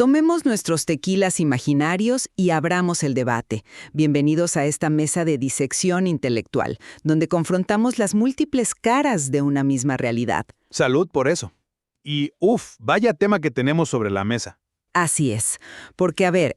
Tomemos nuestros tequilas imaginarios y abramos el debate. Bienvenidos a esta mesa de disección intelectual, donde confrontamos las múltiples caras de una misma realidad. Salud por eso. Y vaya tema que tenemos sobre la mesa. Así es, porque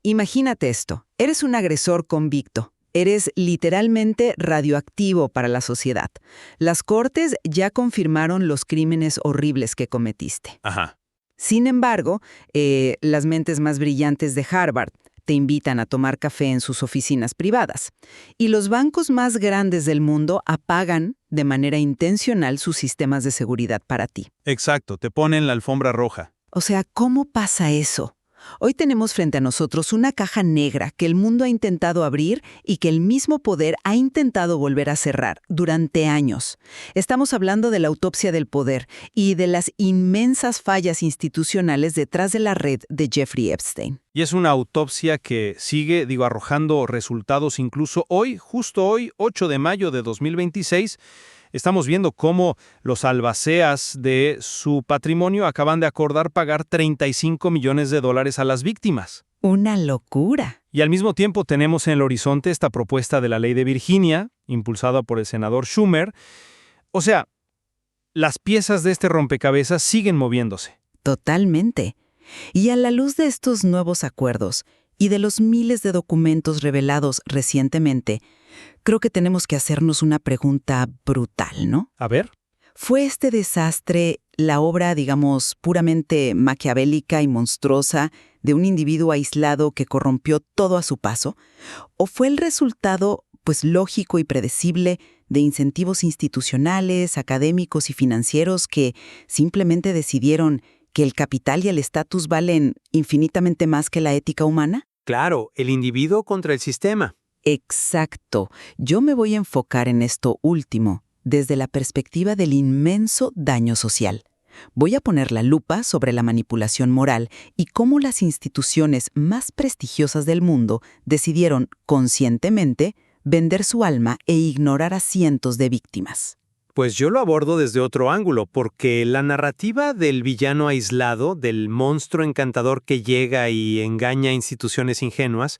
imagínate esto, eres un agresor convicto. Eres literalmente radioactivo para la sociedad. Las cortes ya confirmaron los crímenes horribles que cometiste. Ajá. Sin embargo, las mentes más brillantes de Harvard te invitan a tomar café en sus oficinas privadas. Y los bancos más grandes del mundo apagan de manera intencional sus sistemas de seguridad para ti. Exacto, te ponen la alfombra roja. O sea, ¿cómo pasa eso? Hoy tenemos frente a nosotros una caja negra que el mundo ha intentado abrir y que el mismo poder ha intentado volver a cerrar durante años. Estamos hablando de la autopsia del poder y de las inmensas fallas institucionales detrás de la red de Jeffrey Epstein. Y es una autopsia que sigue, arrojando resultados incluso hoy, justo hoy, 8 de mayo de 2026, estamos viendo cómo los albaceas de su patrimonio acaban de acordar pagar $35 millones a las víctimas. ¡Una locura! Y al mismo tiempo tenemos en el horizonte esta propuesta de la ley de Virginia, impulsada por el senador Schumer. O sea, las piezas de este rompecabezas siguen moviéndose. Totalmente. Y a la luz de estos nuevos acuerdos y de los miles de documentos revelados recientemente, creo que tenemos que hacernos una pregunta brutal, ¿no? A ver. ¿Fue este desastre la obra, puramente maquiavélica y monstruosa de un individuo aislado que corrompió todo a su paso? ¿O fue el resultado, lógico y predecible de incentivos institucionales, académicos y financieros que simplemente decidieron que el capital y el estatus valen infinitamente más que la ética humana? Claro, el individuo contra el sistema. Exacto. Yo me voy a enfocar en esto último, desde la perspectiva del inmenso daño social. Voy a poner la lupa sobre la manipulación moral y cómo las instituciones más prestigiosas del mundo decidieron, conscientemente, vender su alma e ignorar a cientos de víctimas. Pues yo lo abordo desde otro ángulo, porque la narrativa del villano aislado, del monstruo encantador que llega y engaña a instituciones ingenuas,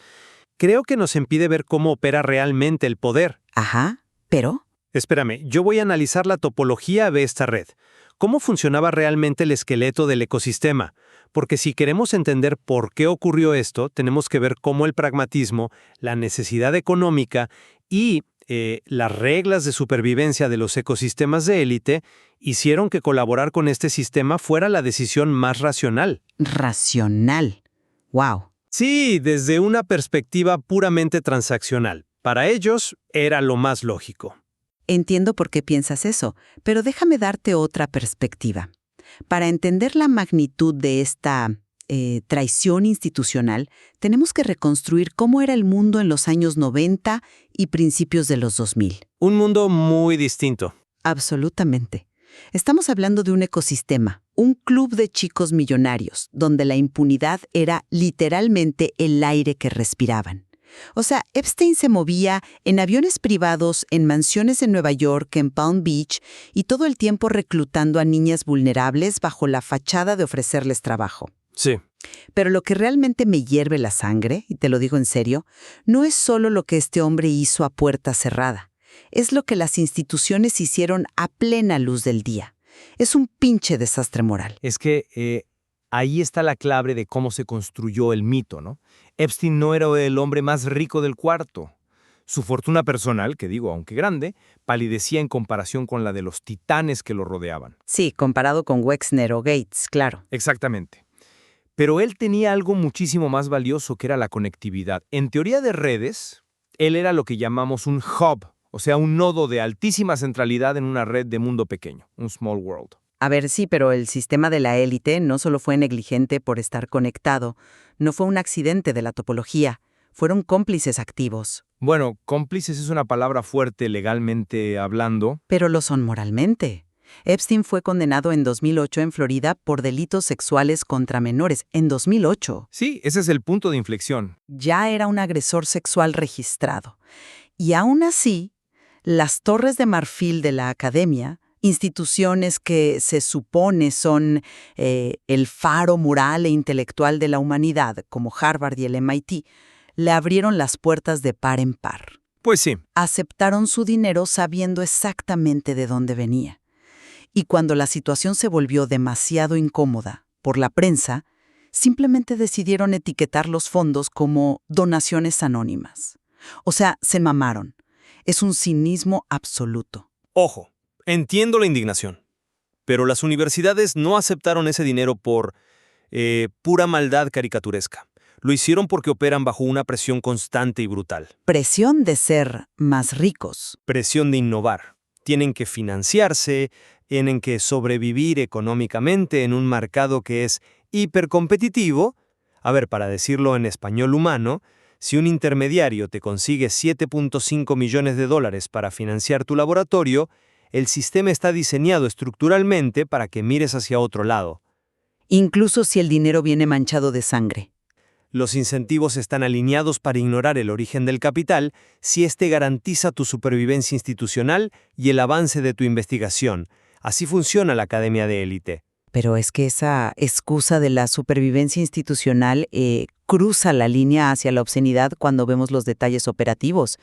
creo que nos impide ver cómo opera realmente el poder. Ajá, pero... Espérame, yo voy a analizar la topología de esta red. ¿Cómo funcionaba realmente el esqueleto del ecosistema? Porque si queremos entender por qué ocurrió esto, tenemos que ver cómo el pragmatismo, la necesidad económica y las reglas de supervivencia de los ecosistemas de élite hicieron que colaborar con este sistema fuera la decisión más racional. Racional. ¡Wow! Sí, desde una perspectiva puramente transaccional. Para ellos era lo más lógico. Entiendo por qué piensas eso, pero déjame darte otra perspectiva. Para entender la magnitud de esta traición institucional, tenemos que reconstruir cómo era el mundo en los años 90 y principios de los 2000. Un mundo muy distinto. Absolutamente. Estamos hablando de un ecosistema, un club de chicos millonarios, donde la impunidad era literalmente el aire que respiraban. O sea, Epstein se movía en aviones privados, en mansiones en Nueva York, en Palm Beach, y todo el tiempo reclutando a niñas vulnerables bajo la fachada de ofrecerles trabajo. Sí. Pero lo que realmente me hierve la sangre, y te lo digo en serio, no es solo lo que este hombre hizo a puerta cerrada. Es lo que las instituciones hicieron a plena luz del día. Es un pinche desastre moral. Es que ahí está la clave de cómo se construyó el mito, ¿no? Epstein no era el hombre más rico del cuarto. Su fortuna personal, aunque grande, palidecía en comparación con la de los titanes que lo rodeaban. Sí, comparado con Wexner o Gates, claro. Exactamente. Pero él tenía algo muchísimo más valioso, que era la conectividad. En teoría de redes, él era lo que llamamos un hub, o sea, un nodo de altísima centralidad en una red de mundo pequeño, un small world. A ver, sí, pero el sistema de la élite no solo fue negligente por estar conectado, no fue un accidente de la topología, fueron cómplices activos. Bueno, cómplices es una palabra fuerte legalmente hablando. Pero lo son moralmente. Epstein fue condenado en 2008 en Florida por delitos sexuales contra menores. En 2008. Sí, ese es el punto de inflexión. Ya era un agresor sexual registrado. Y aún así, las torres de marfil de la academia Instituciones que se supone son el faro moral e intelectual de la humanidad, como Harvard y el MIT, le abrieron las puertas de par en par. Pues sí. Aceptaron su dinero sabiendo exactamente de dónde venía. Y cuando la situación se volvió demasiado incómoda por la prensa, simplemente decidieron etiquetar los fondos como donaciones anónimas. O sea, se mamaron. Es un cinismo absoluto. Ojo, entiendo la indignación, pero las universidades no aceptaron ese dinero por pura maldad caricaturesca. Lo hicieron porque operan bajo una presión constante y brutal. Presión de ser más ricos. Presión de innovar. Tienen que financiarse, tienen que sobrevivir económicamente en un mercado que es hipercompetitivo. A ver, para decirlo en español humano, si un intermediario te consigue $7.5 millones para financiar tu laboratorio, el sistema está diseñado estructuralmente para que mires hacia otro lado. Incluso si el dinero viene manchado de sangre. Los incentivos están alineados para ignorar el origen del capital si éste garantiza tu supervivencia institucional y el avance de tu investigación. Así funciona la academia de élite. Pero es que esa excusa de la supervivencia institucional cruza la línea hacia la obscenidad cuando vemos los detalles operativos.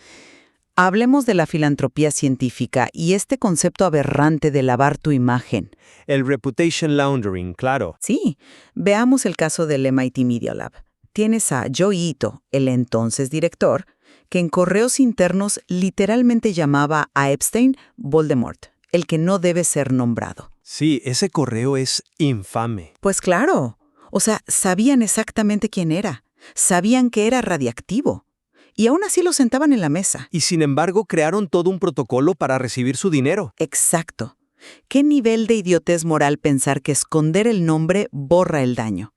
Hablemos de la filantropía científica y este concepto aberrante de lavar tu imagen. El reputation laundering, claro. Sí, veamos el caso del MIT Media Lab. Tienes a Joe Ito, el entonces director, que en correos internos literalmente llamaba a Epstein Voldemort, el que no debe ser nombrado. Sí, ese correo es infame. Pues claro, o sea, sabían exactamente quién era, sabían que era radiactivo, y aún así lo sentaban en la mesa. Y sin embargo crearon todo un protocolo para recibir su dinero. Exacto. ¿Qué nivel de idiotez moral pensar que esconder el nombre borra el daño?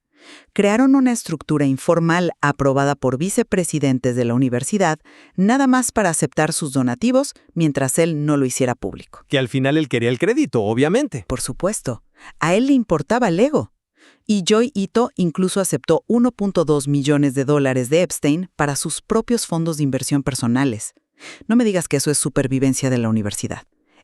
Crearon una estructura informal aprobada por vicepresidentes de la universidad, nada más para aceptar sus donativos mientras él no lo hiciera público. Que al final él quería el crédito, obviamente. Por supuesto, a él le importaba el ego. Y Joe Ito incluso aceptó $1.2 millones de Epstein para sus propios fondos de inversión personales. No me digas que eso es supervivencia de la universidad.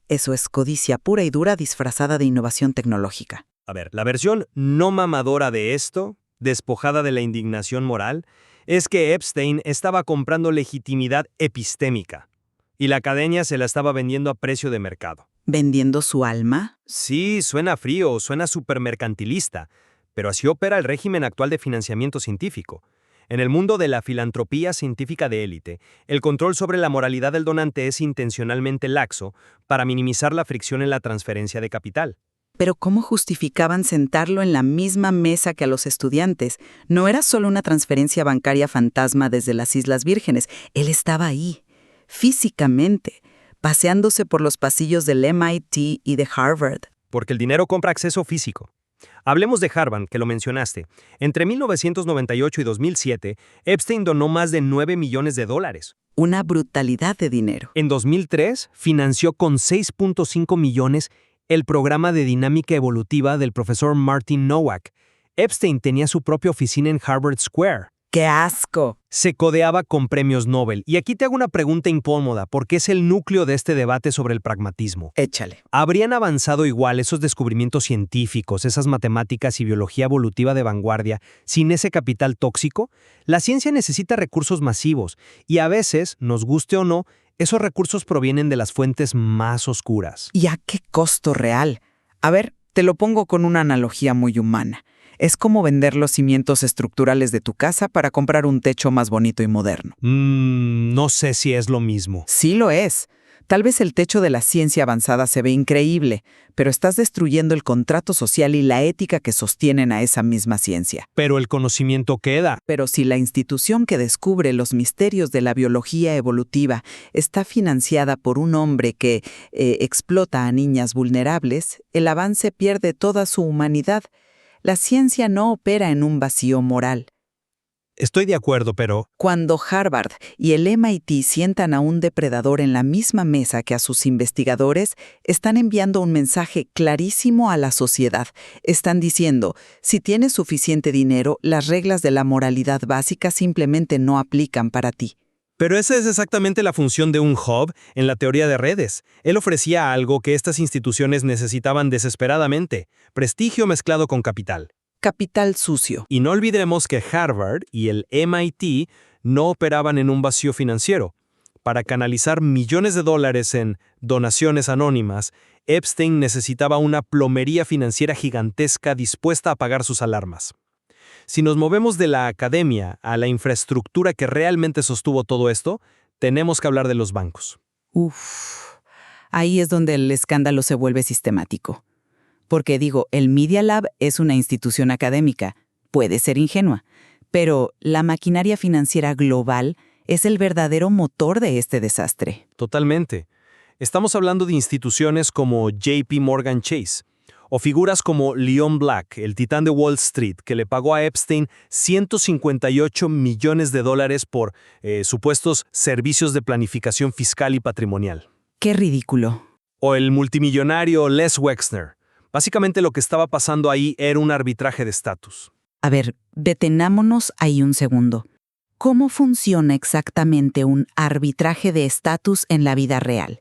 Eso es codicia pura y dura disfrazada de innovación tecnológica. A ver, la versión no mamadora de esto, despojada de la indignación moral, es que Epstein estaba comprando legitimidad epistémica y la academia se la estaba vendiendo a precio de mercado. ¿Vendiendo su alma? Sí, suena frío, suena supermercantilista, pero así opera el régimen actual de financiamiento científico. En el mundo de la filantropía científica de élite, el control sobre la moralidad del donante es intencionalmente laxo para minimizar la fricción en la transferencia de capital. Pero ¿cómo justificaban sentarlo en la misma mesa que a los estudiantes? No era solo una transferencia bancaria fantasma desde las Islas Vírgenes. Él estaba ahí, físicamente, paseándose por los pasillos del MIT y de Harvard. Porque el dinero compra acceso físico. Hablemos de Harvard, que lo mencionaste. Entre 1998 y 2007, Epstein donó más de $9 millones. Una brutalidad de dinero. En 2003, financió con $6.5 millones el programa de dinámica evolutiva del profesor Martin Nowak. Epstein tenía su propia oficina en Harvard Square. ¡Qué asco! Se codeaba con premios Nobel. Y aquí te hago una pregunta incómoda, porque es el núcleo de este debate sobre el pragmatismo. Échale. ¿Habrían avanzado igual esos descubrimientos científicos, esas matemáticas y biología evolutiva de vanguardia, sin ese capital tóxico? La ciencia necesita recursos masivos, y a veces, nos guste o no, esos recursos provienen de las fuentes más oscuras. ¿Y a qué costo real? A ver, te lo pongo con una analogía muy humana. Es como vender los cimientos estructurales de tu casa para comprar un techo más bonito y moderno. No sé si es lo mismo. Sí lo es. Tal vez el techo de la ciencia avanzada se ve increíble, pero estás destruyendo el contrato social y la ética que sostienen a esa misma ciencia. Pero el conocimiento queda. Pero si la institución que descubre los misterios de la biología evolutiva está financiada por un hombre que explota a niñas vulnerables, el avance pierde toda su humanidad. La ciencia no opera en un vacío moral. Estoy de acuerdo, pero... Cuando Harvard y el MIT sientan a un depredador en la misma mesa que a sus investigadores, están enviando un mensaje clarísimo a la sociedad. Están diciendo, si tienes suficiente dinero, las reglas de la moralidad básica simplemente no aplican para ti. Pero esa es exactamente la función de un hub en la teoría de redes. Él ofrecía algo que estas instituciones necesitaban desesperadamente: prestigio mezclado con capital. Capital sucio. Y no olvidemos que Harvard y el MIT no operaban en un vacío financiero. Para canalizar millones de dólares en donaciones anónimas, Epstein necesitaba una plomería financiera gigantesca dispuesta a pagar sus alarmas. Si nos movemos de la academia a la infraestructura que realmente sostuvo todo esto, tenemos que hablar de los bancos. Uf, ahí es donde el escándalo se vuelve sistemático. Porque digo, el Media Lab es una institución académica, puede ser ingenua, pero la maquinaria financiera global es el verdadero motor de este desastre. Totalmente. Estamos hablando de instituciones como JP Morgan Chase, o figuras como Leon Black, el titán de Wall Street, que le pagó a Epstein $158 millones por supuestos servicios de planificación fiscal y patrimonial. ¡Qué ridículo! O el multimillonario Les Wexner. Básicamente lo que estaba pasando ahí era un arbitraje de estatus. A ver, detenámonos ahí un segundo. ¿Cómo funciona exactamente un arbitraje de estatus en la vida real?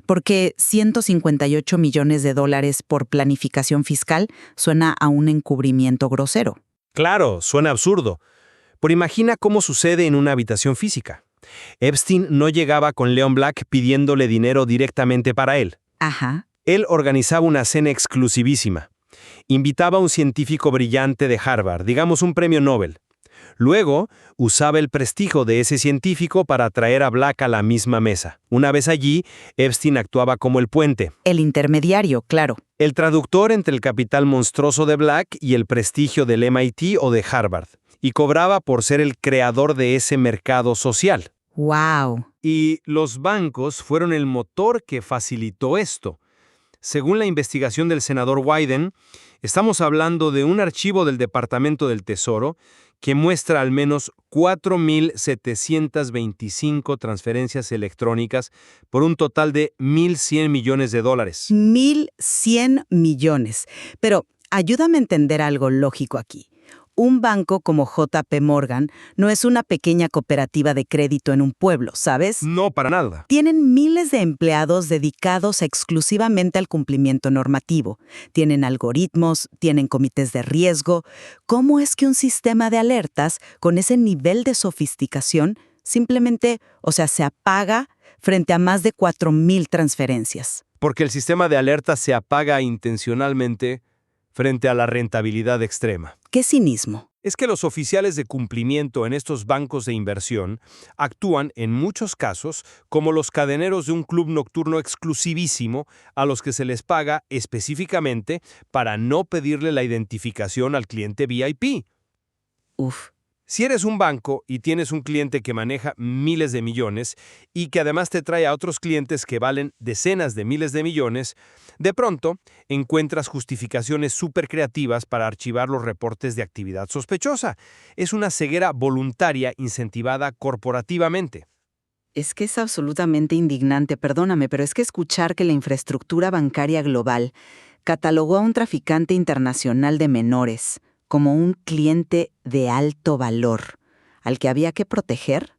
Porque $158 millones por planificación fiscal suena a un encubrimiento grosero. Claro, suena absurdo. Pero imagina cómo sucede en una habitación física. Epstein no llegaba con Leon Black pidiéndole dinero directamente para él. Ajá. Él organizaba una cena exclusivísima. Invitaba a un científico brillante de Harvard, digamos un premio Nobel. Luego, usaba el prestigio de ese científico para atraer a Black a la misma mesa. Una vez allí, Epstein actuaba como el puente. El intermediario, claro. El traductor entre el capital monstruoso de Black y el prestigio del MIT o de Harvard. Y cobraba por ser el creador de ese mercado social. ¡Wow! Y los bancos fueron el motor que facilitó esto. Según la investigación del senador Wyden, estamos hablando de un archivo del Departamento del Tesoro que muestra al menos 4.725 transferencias electrónicas por un total de $1.100 millones. 1.100 millones. Pero ayúdame a entender algo lógico aquí. Un banco como JP Morgan no es una pequeña cooperativa de crédito en un pueblo, ¿sabes? No, para nada. Tienen miles de empleados dedicados exclusivamente al cumplimiento normativo. Tienen algoritmos, tienen comités de riesgo. ¿Cómo es que un sistema de alertas con ese nivel de sofisticación simplemente, se apaga frente a más de 4.000 transferencias? Porque el sistema de alerta se apaga intencionalmente frente a la rentabilidad extrema. ¡Qué cinismo! Es que los oficiales de cumplimiento en estos bancos de inversión actúan, en muchos casos, como los cadeneros de un club nocturno exclusivísimo a los que se les paga específicamente para no pedirle la identificación al cliente VIP. Uf. Si eres un banco y tienes un cliente que maneja miles de millones y que además te trae a otros clientes que valen decenas de miles de millones, de pronto encuentras justificaciones súper creativas para archivar los reportes de actividad sospechosa. Es una ceguera voluntaria incentivada corporativamente. Es que es absolutamente indignante, perdóname, pero es que escuchar que la infraestructura bancaria global catalogó a un traficante internacional de menores como un cliente de alto valor, al que había que proteger,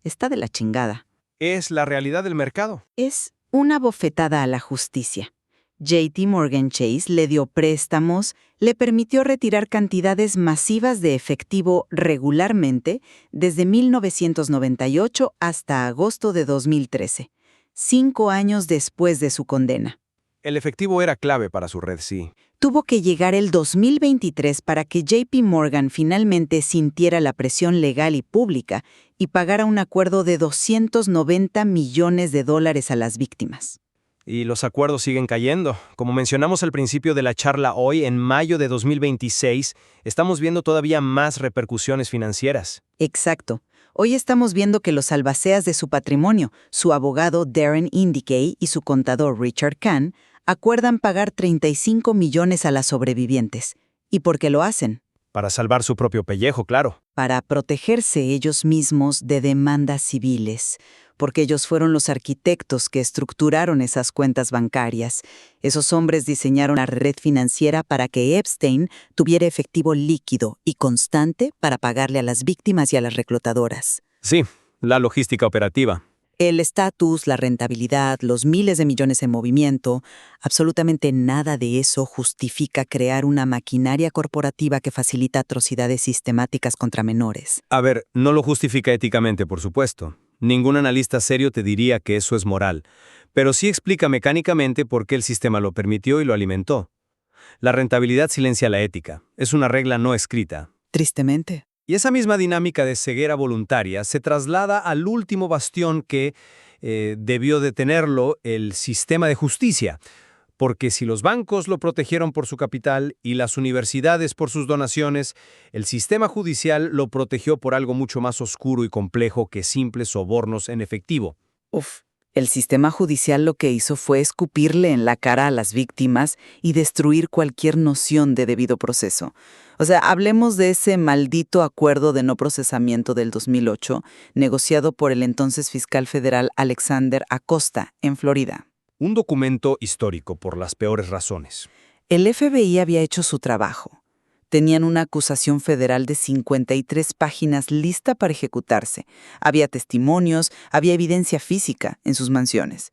está de la chingada. Es la realidad del mercado. Es una bofetada a la justicia. JP Morgan Chase le dio préstamos, le permitió retirar cantidades masivas de efectivo regularmente desde 1998 hasta agosto de 2013, 5 años después de su condena. El efectivo era clave para su red, sí. Tuvo que llegar el 2023 para que JP Morgan finalmente sintiera la presión legal y pública y pagara un acuerdo de $290 millones a las víctimas. Y los acuerdos siguen cayendo. Como mencionamos al principio de la charla hoy, en mayo de 2026, estamos viendo todavía más repercusiones financieras. Exacto. Hoy estamos viendo que los albaceas de su patrimonio, su abogado Darren Indicay y su contador Richard Kahn, acuerdan pagar 35 millones a las sobrevivientes. ¿Y por qué lo hacen? Para salvar su propio pellejo, claro. Para protegerse ellos mismos de demandas civiles, porque ellos fueron los arquitectos que estructuraron esas cuentas bancarias. Esos hombres diseñaron la red financiera para que Epstein tuviera efectivo líquido y constante para pagarle a las víctimas y a las reclutadoras. Sí, la logística operativa. El estatus, la rentabilidad, los miles de millones en movimiento, absolutamente nada de eso justifica crear una maquinaria corporativa que facilita atrocidades sistemáticas contra menores. A ver, no lo justifica éticamente, por supuesto. Ningún analista serio te diría que eso es moral, pero sí explica mecánicamente por qué el sistema lo permitió y lo alimentó. La rentabilidad silencia la ética. Es una regla no escrita. Tristemente. Y esa misma dinámica de ceguera voluntaria se traslada al último bastión que debió detenerlo, el sistema de justicia. Porque si los bancos lo protegieron por su capital y las universidades por sus donaciones, el sistema judicial lo protegió por algo mucho más oscuro y complejo que simples sobornos en efectivo. El sistema judicial lo que hizo fue escupirle en la cara a las víctimas y destruir cualquier noción de debido proceso. O sea, hablemos de ese maldito acuerdo de no procesamiento del 2008, negociado por el entonces fiscal federal Alexander Acosta, en Florida. Un documento histórico por las peores razones. El FBI había hecho su trabajo. Tenían una acusación federal de 53 páginas lista para ejecutarse. Había testimonios, había evidencia física en sus mansiones.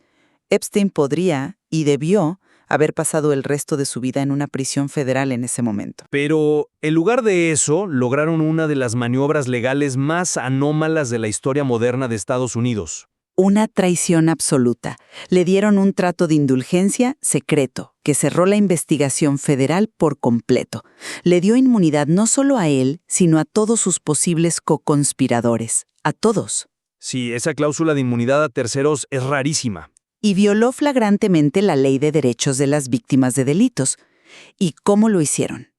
Epstein podría, y debió, haber pasado el resto de su vida en una prisión federal en ese momento. Pero, en lugar de eso, lograron una de las maniobras legales más anómalas de la historia moderna de Estados Unidos. Una traición absoluta. Le dieron un trato de indulgencia secreto, que cerró la investigación federal por completo. Le dio inmunidad no solo a él, sino a todos sus posibles co-conspiradores. A todos. Sí, esa cláusula de inmunidad a terceros es rarísima. Y violó flagrantemente la ley de derechos de las víctimas de delitos. ¿Y cómo lo hicieron?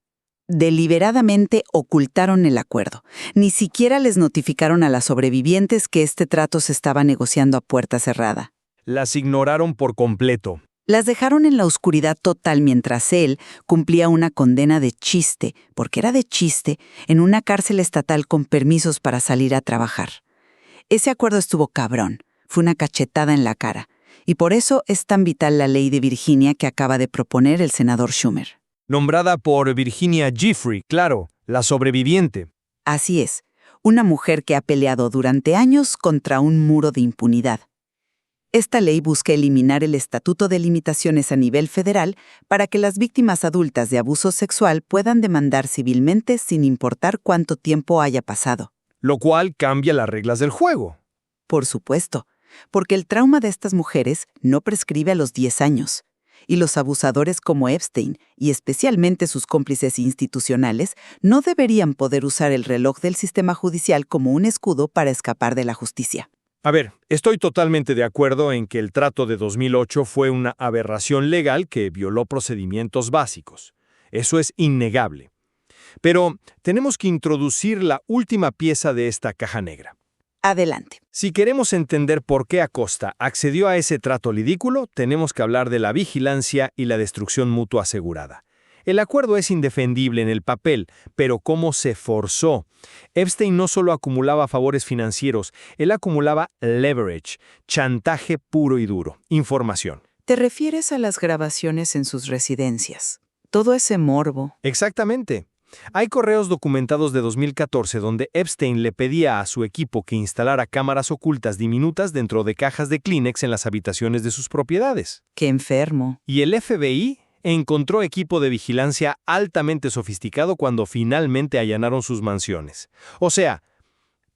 Deliberadamente ocultaron el acuerdo. Ni siquiera les notificaron a las sobrevivientes que este trato se estaba negociando a puerta cerrada. Las ignoraron por completo. Las dejaron en la oscuridad total mientras él cumplía una condena de chiste, porque era de chiste, en una cárcel estatal con permisos para salir a trabajar. Ese acuerdo estuvo cabrón. Fue una cachetada en la cara. Y por eso es tan vital la ley de Virginia que acaba de proponer el senador Schumer. Nombrada por Virginia Giuffre, claro, la sobreviviente. Así es, una mujer que ha peleado durante años contra un muro de impunidad. Esta ley busca eliminar el Estatuto de Limitaciones a nivel federal para que las víctimas adultas de abuso sexual puedan demandar civilmente sin importar cuánto tiempo haya pasado. Lo cual cambia las reglas del juego. Por supuesto, porque el trauma de estas mujeres no prescribe a los 10 años. Y los abusadores como Epstein, y especialmente sus cómplices institucionales, no deberían poder usar el reloj del sistema judicial como un escudo para escapar de la justicia. A ver, estoy totalmente de acuerdo en que el trato de 2008 fue una aberración legal que violó procedimientos básicos. Eso es innegable. Pero tenemos que introducir la última pieza de esta caja negra. Adelante. Si queremos entender por qué Acosta accedió a ese trato ridículo, tenemos que hablar de la vigilancia y la destrucción mutua asegurada. El acuerdo es indefendible en el papel, pero ¿cómo se forzó? Epstein no solo acumulaba favores financieros, él acumulaba leverage, chantaje puro y duro, información. ¿Te refieres a las grabaciones en sus residencias? Todo ese morbo. Exactamente. Hay correos documentados de 2014 donde Epstein le pedía a su equipo que instalara cámaras ocultas diminutas dentro de cajas de Kleenex en las habitaciones de sus propiedades. ¡Qué enfermo! Y el FBI encontró equipo de vigilancia altamente sofisticado cuando finalmente allanaron sus mansiones. O sea,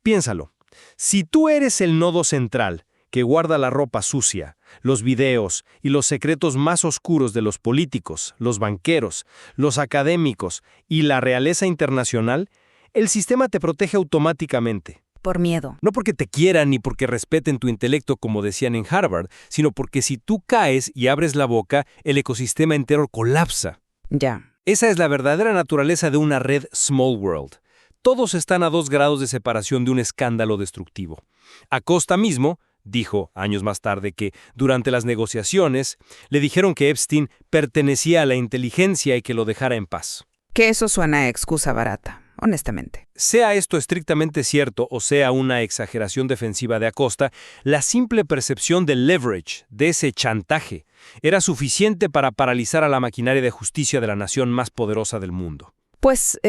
piénsalo, si tú eres el nodo central que guarda la ropa sucia, los videos y los secretos más oscuros de los políticos, los banqueros, los académicos y la realeza internacional, el sistema te protege automáticamente. Por miedo. No porque te quieran ni porque respeten tu intelecto como decían en Harvard, sino porque si tú caes y abres la boca, el ecosistema entero colapsa. Ya. Esa es la verdadera naturaleza de una red Small World. Todos están a 2 grados de separación de un escándalo destructivo. Acosta mismo dijo años más tarde que, durante las negociaciones, le dijeron que Epstein pertenecía a la inteligencia y que lo dejara en paz. Que eso suena a excusa barata, honestamente. Sea esto estrictamente cierto o sea una exageración defensiva de Acosta, la simple percepción del leverage, de ese chantaje, era suficiente para paralizar a la maquinaria de justicia de la nación más poderosa del mundo. Pues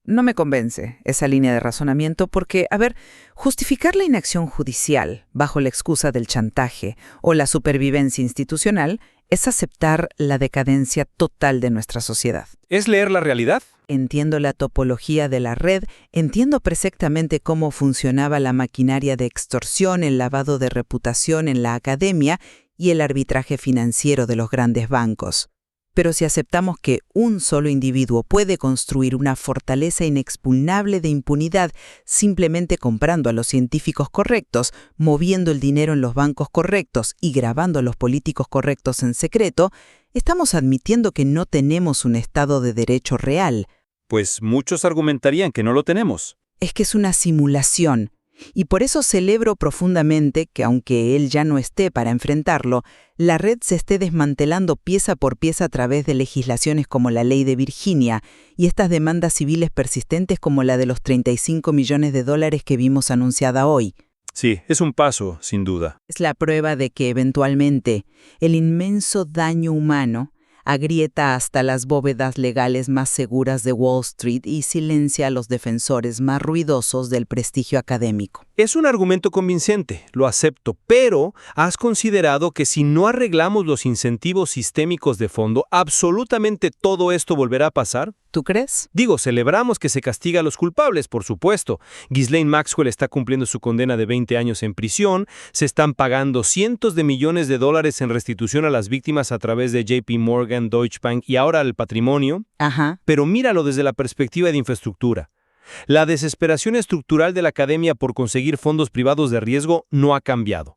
no me convence esa línea de razonamiento porque, a ver, justificar la inacción judicial bajo la excusa del chantaje o la supervivencia institucional es aceptar la decadencia total de nuestra sociedad. ¿Es leer la realidad? Entiendo la topología de la red, entiendo perfectamente cómo funcionaba la maquinaria de extorsión, el lavado de reputación en la academia y el arbitraje financiero de los grandes bancos. Pero si aceptamos que un solo individuo puede construir una fortaleza inexpugnable de impunidad simplemente comprando a los científicos correctos, moviendo el dinero en los bancos correctos y grabando a los políticos correctos en secreto, estamos admitiendo que no tenemos un Estado de Derecho real. Pues muchos argumentarían que no lo tenemos. Es que es una simulación. Y por eso celebro profundamente que, aunque él ya no esté para enfrentarlo, la red se esté desmantelando pieza por pieza a través de legislaciones como la Ley de Virginia y estas demandas civiles persistentes como la de los $35 millones que vimos anunciada hoy. Sí, es un paso, sin duda. Es la prueba de que, eventualmente, el inmenso daño humano agrieta hasta las bóvedas legales más seguras de Wall Street y silencia a los defensores más ruidosos del prestigio académico. Es un argumento convincente, lo acepto, pero ¿has considerado que si no arreglamos los incentivos sistémicos de fondo, absolutamente todo esto volverá a pasar? ¿Tú crees? Digo, celebramos que se castiga a los culpables, por supuesto. Ghislaine Maxwell está cumpliendo su condena de 20 años en prisión, se están pagando cientos de millones de dólares en restitución a las víctimas a través de JP Morgan, Deutsche Bank y ahora el patrimonio. Ajá. Pero míralo desde la perspectiva de infraestructura. La desesperación estructural de la academia por conseguir fondos privados de riesgo no ha cambiado.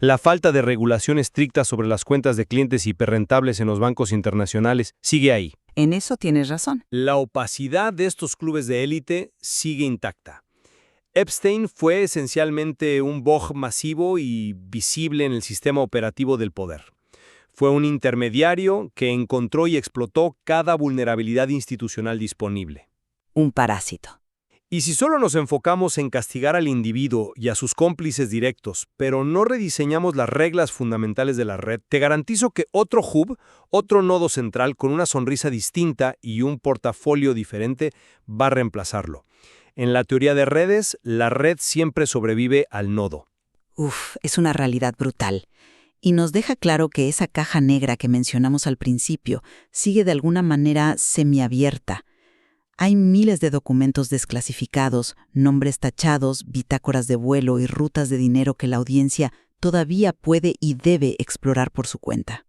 La falta de regulación estricta sobre las cuentas de clientes hiperrentables en los bancos internacionales sigue ahí. En eso tienes razón. La opacidad de estos clubes de élite sigue intacta. Epstein fue esencialmente un bog masivo y visible en el sistema operativo del poder. Fue un intermediario que encontró y explotó cada vulnerabilidad institucional disponible. Un parásito. Y si solo nos enfocamos en castigar al individuo y a sus cómplices directos, pero no rediseñamos las reglas fundamentales de la red, te garantizo que otro hub, otro nodo central con una sonrisa distinta y un portafolio diferente va a reemplazarlo. En la teoría de redes, la red siempre sobrevive al nodo. Es una realidad brutal. Y nos deja claro que esa caja negra que mencionamos al principio sigue de alguna manera semiabierta. Hay miles de documentos desclasificados, nombres tachados, bitácoras de vuelo y rutas de dinero que la audiencia todavía puede y debe explorar por su cuenta.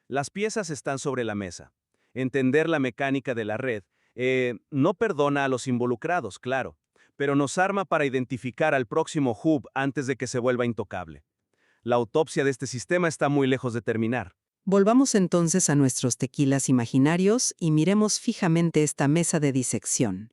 Las piezas están sobre la mesa. Entender la mecánica de la red no perdona a los involucrados, claro, pero nos arma para identificar al próximo hub antes de que se vuelva intocable. La autopsia de este sistema está muy lejos de terminar. Volvamos entonces a nuestros tequilas imaginarios y miremos fijamente esta mesa de disección.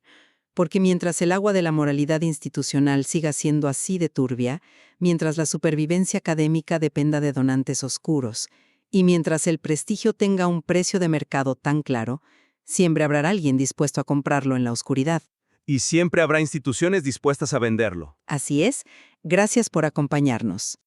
Porque mientras el agua de la moralidad institucional siga siendo así de turbia, mientras la supervivencia académica dependa de donantes oscuros, y mientras el prestigio tenga un precio de mercado tan claro, siempre habrá alguien dispuesto a comprarlo en la oscuridad. Y siempre habrá instituciones dispuestas a venderlo. Así es, gracias por acompañarnos.